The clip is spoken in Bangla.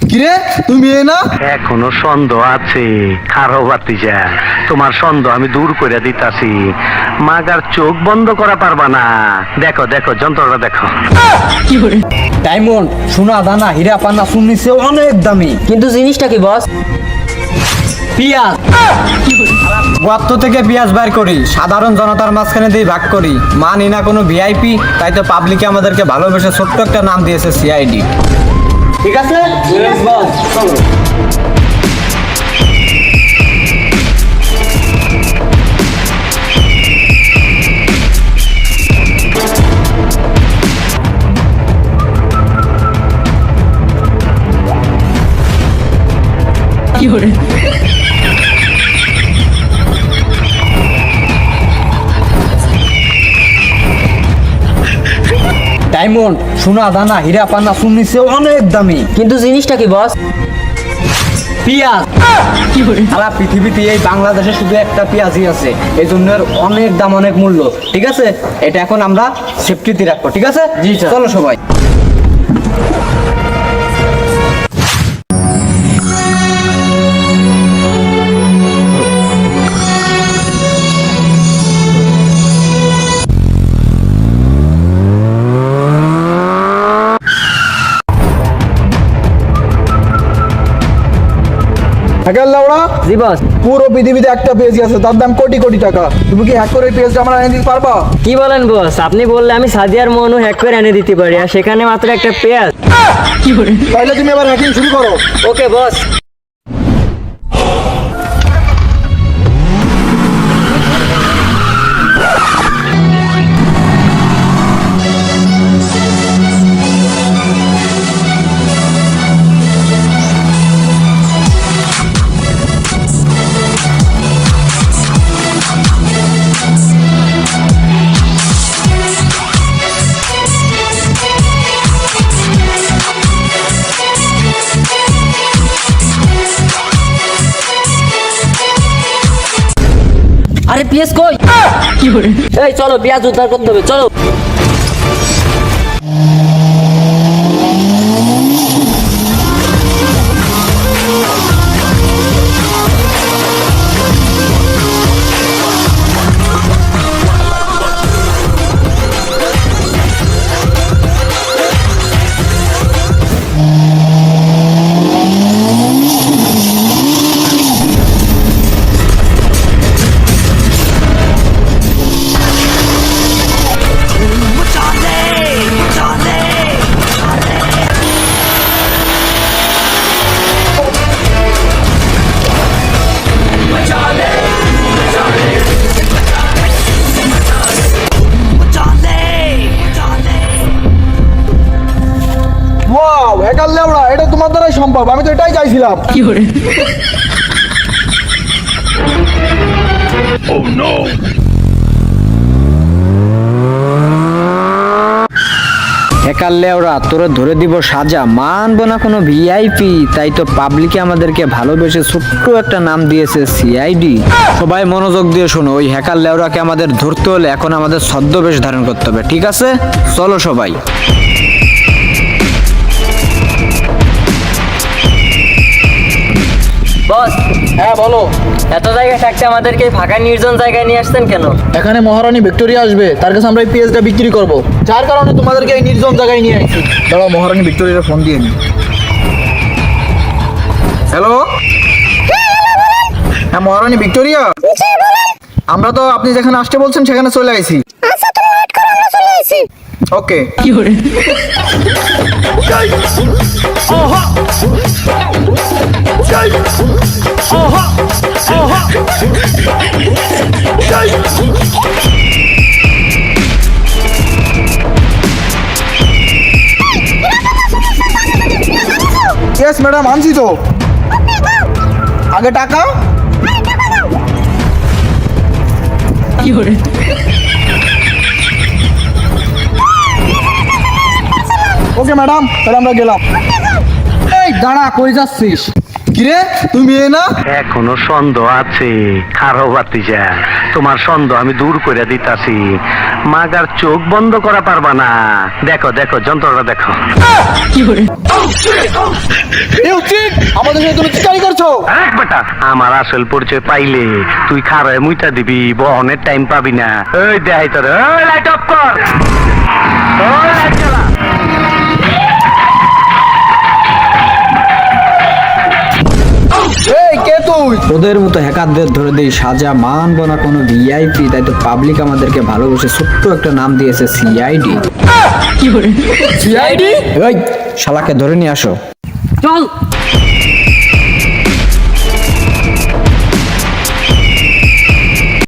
কিরে তুমি এ না এখনো সন্দেহ আছে, খারো বাতিজা, তোমার সন্দেহ আমি দূর করে দিতাছি। মাগার চোখ বন্ধ করা পারবা না। দেখো দেখো যন্ত্রটা দেখো। ডায়মন্ড, সোনা দানা, হীরা পান্না শুননিছে অনেক দামি, কিন্তু জিনিসটা কি বস? পেঁয়াজ। গর্ত থেকে পেঁয়াজ বাইর করি, সাধারণ জনতার মাঝখানে দিয়ে ভাগ করি। মানি না কোনো ভিআইপি, তাই তো পাবলিকে আমাদেরকে ভালোবেসে ছোট্ট একটা নাম দিয়েছে সিআইডি। ঠিক আছে বস, চলো। ডায়মন্ড, সোনা দানা, হীরা পান্না শুননিছে অনেক দামি, কিন্তু জিনিসটা কি বস? পেঁয়াজ। সারা পৃথিবীতে এই বাংলাদেশে শুধু একটা পেঁয়াজই আছে, এই জন্য এর অনেক দাম, অনেক মূল্য। ঠিক আছে, এটা এখন আমরা সেফটিতে রাখবো। ঠিক আছে, জি স্যার। চলো সবাই। জি বস। পুরো পৃথিবীতে একটা পেজ আছে, তার দাম কোটি কোটি টাকা। তুমি কি হ্যাক করে এই পেজটা আমার এনে দিতে পারবা? কি বলেন বস? আপনি বললে আমি সাদিয়ার মনও হ্যাক করে এনে দিতে পারি, আর সেখানে মাত্র একটা পেঁয়াজ। তাহলে তুমি এবার হ্যাকিং শুরু করো। ওকে বস। আরে পেঁয়াজ কই? এই চলো পেঁয়াজ উদ্ধার করতে হবে, চলো। ওয়াও, হ্যাকার লেওড়া, এটা তোমার দ্বারাই সম্ভব। আমি তো এটাই চাইছিলাম। হ্যাকার লেওরা, তোরে ধরে দিব সাজা, মানবো না কোনো ভিআইপি, তাই তো পাবলিকে আমাদেরকে ভালোবেসে ছোট্ট একটা নাম দিয়েছে সিআইডি। সবাই মনোযোগ দিয়ে শোনো, ওই হ্যাকার লেওরাকে আমাদের ধরতে হলে এখন আমাদের ছদ্মবেশ ধারণ করতে হবে। ঠিক আছে, চলো সবাই। বস, হ্যাঁ বলো। এত জায়গায় থাকতে আমাদেরকে এই ফাঁকা নির্জন জায়গায় নিয়ে আসছেন কেন? এখানে মহারানী ভিক্টোরিয়া আসবে, তার কাছে আমরা এই পেজটা বিক্রি করব, যার কারণে তোমাদেরকে এই নির্জন জায়গায় নিয়ে আসছি। দাঁড়াও, মহারানী ভিক্টোরিয়ার ফোন দিয়ে নি। হ্যালো, হ্যাঁ মহারানী ভিক্টোরিয়া, আমরা তো আপনি যেখানে আসতে বলছেন সেখানে চলে আসি। ওকে। ইয়েস ম্যাডাম, আনছি তো। আগে টাকা। ওকে ম্যাডাম, তাহলে আমরা গেলাম। এই দাঁড়া, কই যাচ্ছিস? কিরে তুমি এ না? এখনো সন্দেহ আছে, খারো বাতিজা, তোমার সন্দেহ আমি দূর করে দিতাছি। মাগার চোখ বন্ধ করা পারবা না। দেখো দেখো যন্ত্রটা দেখো। এ আমাদের সাথে তুমি চিকারি করছো। এক বেটা আমার আসল পরিচয় পাইলে তুই খারায় মুইটা দিবি, বহনের টাইম পাবি না। ওই দেখাই তোর, ওই লাইট অফ কর, ওই লাইট জ্বালা। এই কে তুই? ওদের মতো হ্যাকারদের ধরে দেই সাজা, মানবো না কোনো ভিআইপি, তাই তো পাবলিক আমাদেরকে ভালোবেসে ছোট্ট একটা নাম দিয়েছে সিআইডি। সিআইডি? এই শালাকে ধরে নিয়ে আসো। চল